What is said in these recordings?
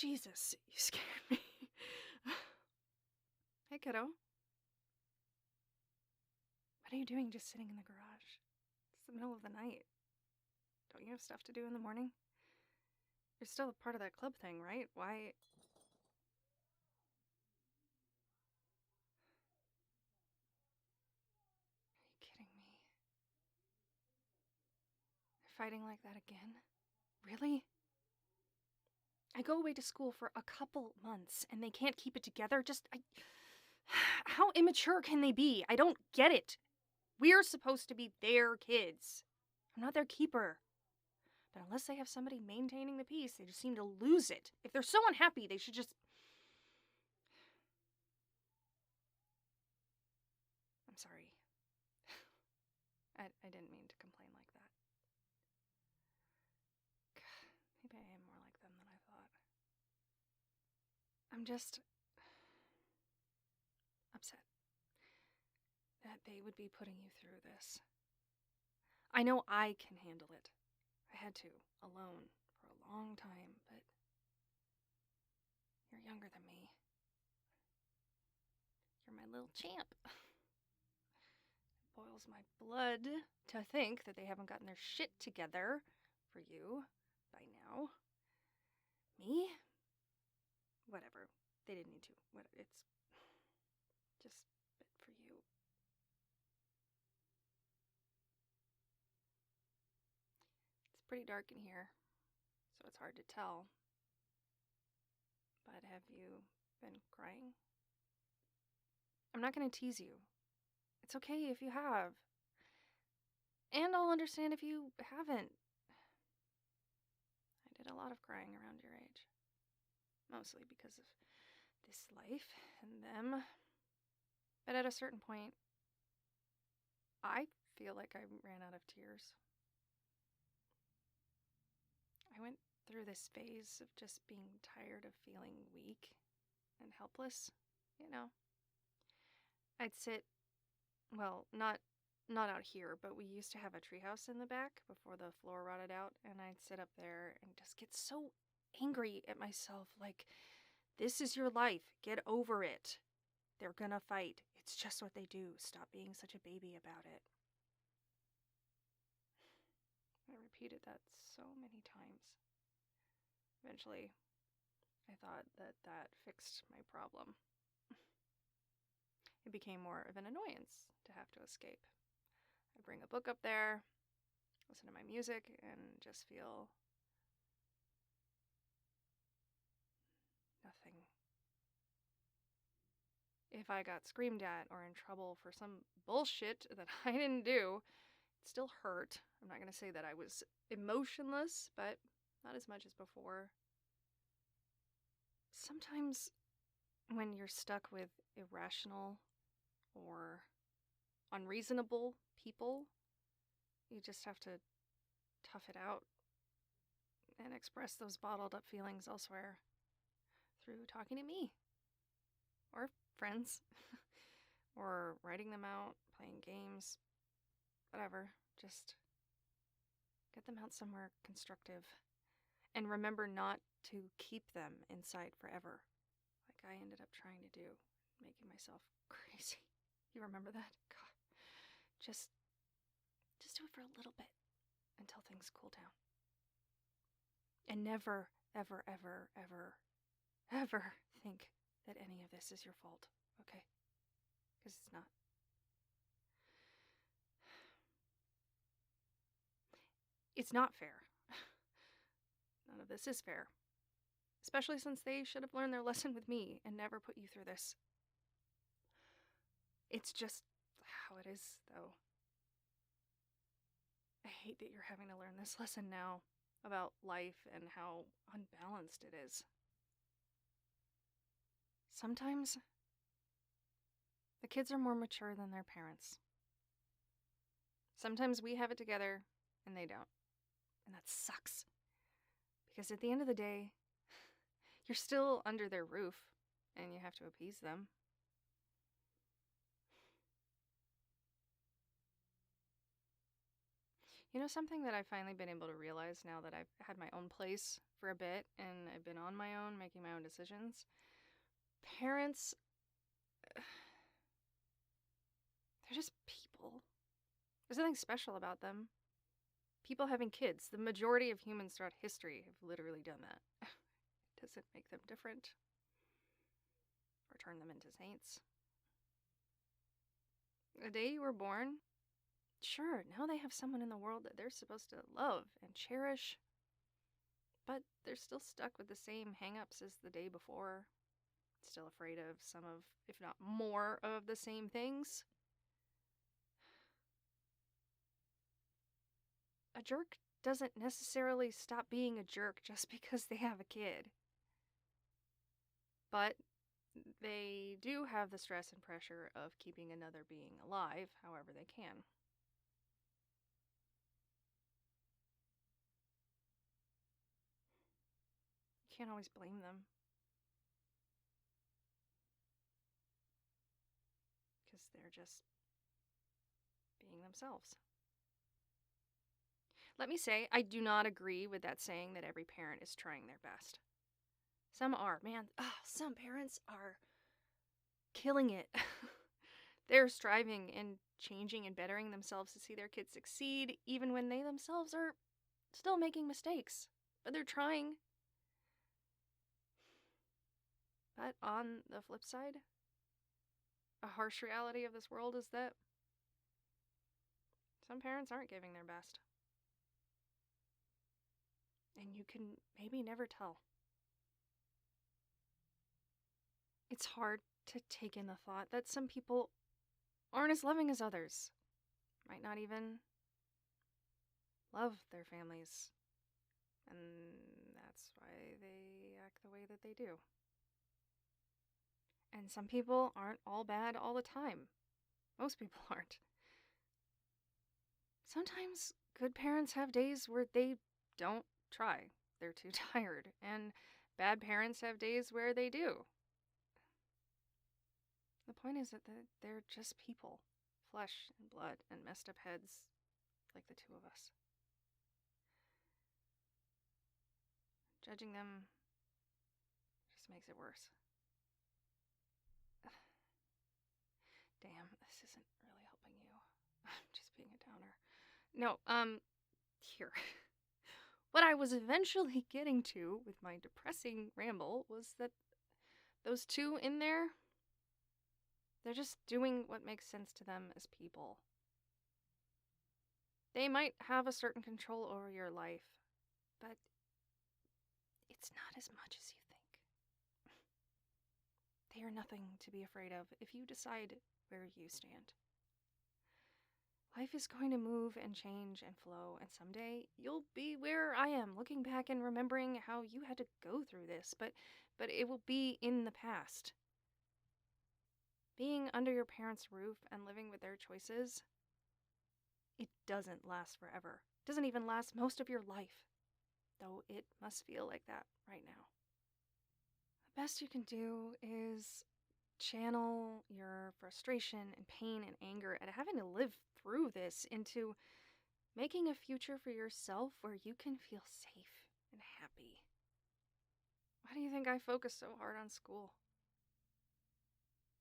Jesus, you scared me. Hey, kiddo. What are you doing just sitting in the garage? It's the middle of the night. Don't you have stuff to do in the morning? You're still a part of that club thing, right? Why? Are you kidding me? You're fighting like that again? Really? I go away to school for a couple months and they can't keep it together. How immature can they be? I don't get it. We're supposed to be their kids. I'm not their keeper. But unless they have somebody maintaining the peace, they just seem to lose it. If they're so unhappy, they should just... I'm sorry. I didn't mean to complain like that. God, maybe I am more like them than I thought. I'm just... upset that they would be putting you through this. I know I can handle it. I had to, alone, for a long time, but you're younger than me. You're my little champ. It boils my blood to think that they haven't gotten their shit together for you by now. Me? Whatever. They didn't need to. It's just bit for you. It's pretty dark in here, so it's hard to tell. But have you been crying? I'm not going to tease you. It's okay if you have. And I'll understand if you haven't. I did a lot of crying around your age. Mostly because of this life and them. But at a certain point, I feel like I ran out of tears. I went through this phase of just being tired of feeling weak and helpless, you know? I'd sit, well, not out here, but we used to have a treehouse in the back before the floor rotted out, and I'd sit up there and just get so angry at myself, like, this is your life, get over it. They're gonna fight. It's just what they do. Stop being such a baby about it. I repeated that so many times. Eventually, I thought that fixed my problem. It became more of an annoyance to have to escape. I'd bring a book up there, listen to my music, and just feel nothing. If I got screamed at or in trouble for some bullshit that I didn't do, it still hurt. I'm not going to say that I was emotionless, but not as much as before. Sometimes when you're stuck with irrational or unreasonable people, you just have to tough it out and express those bottled up feelings elsewhere through talking to me or friends or writing them out, playing games, whatever. Just get them out somewhere constructive and remember not to keep them inside forever like I ended up trying to do, making myself crazy. You remember that? God. Just do it for a little bit until things cool down. And never, ever, ever, ever, ever think that any of this is your fault, okay? Because it's not. It's not fair. None of this is fair. Especially since they should have learned their lesson with me and never put you through this. It's just how it is, though. I hate that you're having to learn this lesson now about life and how unbalanced it is. Sometimes the kids are more mature than their parents. Sometimes we have it together and they don't. And that sucks. Because at the end of the day, you're still under their roof and you have to appease them. You know, something that I've finally been able to realize now that I've had my own place for a bit and I've been on my own, making my own decisions. Parents, they're just people. There's nothing special about them. People having kids, the majority of humans throughout history have literally done that. It doesn't make them different or turn them into saints. The day you were born, sure, now they have someone in the world that they're supposed to love and cherish, but they're still stuck with the same hang-ups as the day before. Still afraid of some of, if not more, of the same things. A jerk doesn't necessarily stop being a jerk just because they have a kid. But they do have the stress and pressure of keeping another being alive however they can. You can't always blame them. Because they're just being themselves. Let me say, I do not agree with that saying that every parent is trying their best. Some are. Man, some parents are killing it. They're striving and changing and bettering themselves to see their kids succeed, even when they themselves are still making mistakes. But they're trying. But on the flip side, a harsh reality of this world is that some parents aren't giving their best. And you can maybe never tell. It's hard to take in the thought that some people aren't as loving as others. Might not even love their families. And that's why they act the way that they do. And some people aren't all bad all the time. Most people aren't. Sometimes good parents have days where they don't try. They're too tired. And bad parents have days where they do. The point is that they're just people. Flesh and blood and messed up heads like the two of us. Judging them just makes it worse. Damn, this isn't really helping you. I'm just being a downer. No, here. What I was eventually getting to with my depressing ramble was that those two in there, they're just doing what makes sense to them as people. They might have a certain control over your life, but it's not as much as you think. They are nothing to be afraid of if you decide where you stand. Life is going to move and change and flow, and someday you'll be where I am, looking back and remembering how you had to go through this, but it will be in the past. Being under your parents' roof and living with their choices, it doesn't last forever. It doesn't even last most of your life, though it must feel like that right now. The best you can do is channel your frustration and pain and anger at having to live through this into making a future for yourself where you can feel safe and happy. Why do you think I focused so hard on school?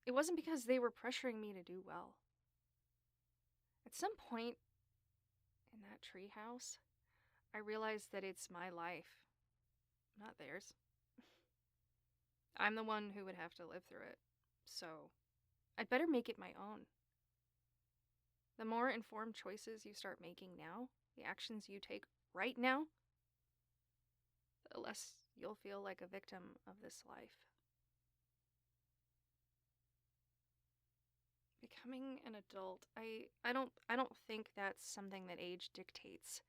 It wasn't because they were pressuring me to do well. At some point in that treehouse, I realized that it's my life, not theirs. I'm the one who would have to live through it, so I'd better make it my own. The more informed choices you start making now, the actions you take right now, the less you'll feel like a victim of this life. Becoming an adult, I don't think that's something that age dictates.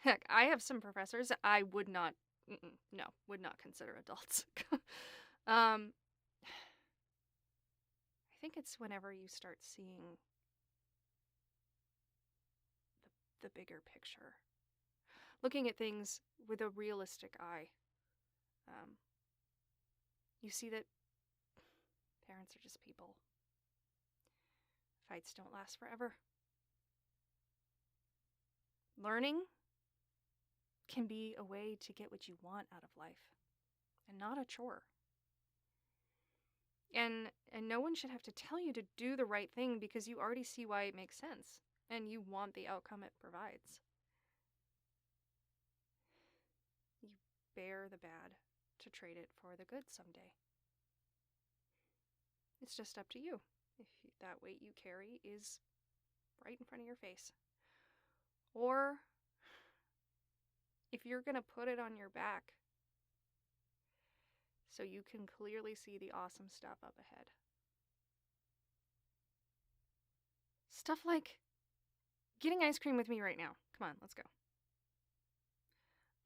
Heck, I have some professors I would not consider adults. I think it's whenever you start seeing the bigger picture. Looking at things with a realistic eye. You see that parents are just people. Fights don't last forever. Learning can be a way to get what you want out of life and not a chore. And no one should have to tell you to do the right thing because you already see why it makes sense and you want the outcome it provides. You bear the bad to trade it for the good someday. It's just up to you if that weight you carry is right in front of your face. Or if you're going to put it on your back so you can clearly see the awesome stuff up ahead. Stuff like getting ice cream with me right now. Come on, let's go.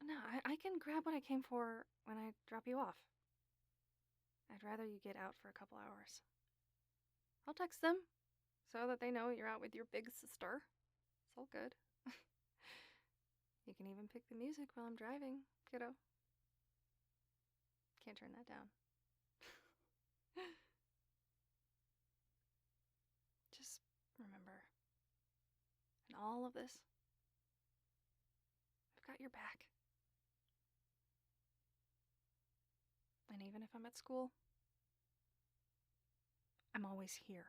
No, I can grab what I came for when I drop you off. I'd rather you get out for a couple hours. I'll text them so that they know you're out with your big sister. It's all good. You can even pick the music while I'm driving, kiddo. Can't turn that down. Just remember, in all of this, I've got your back. And even if I'm at school, I'm always here.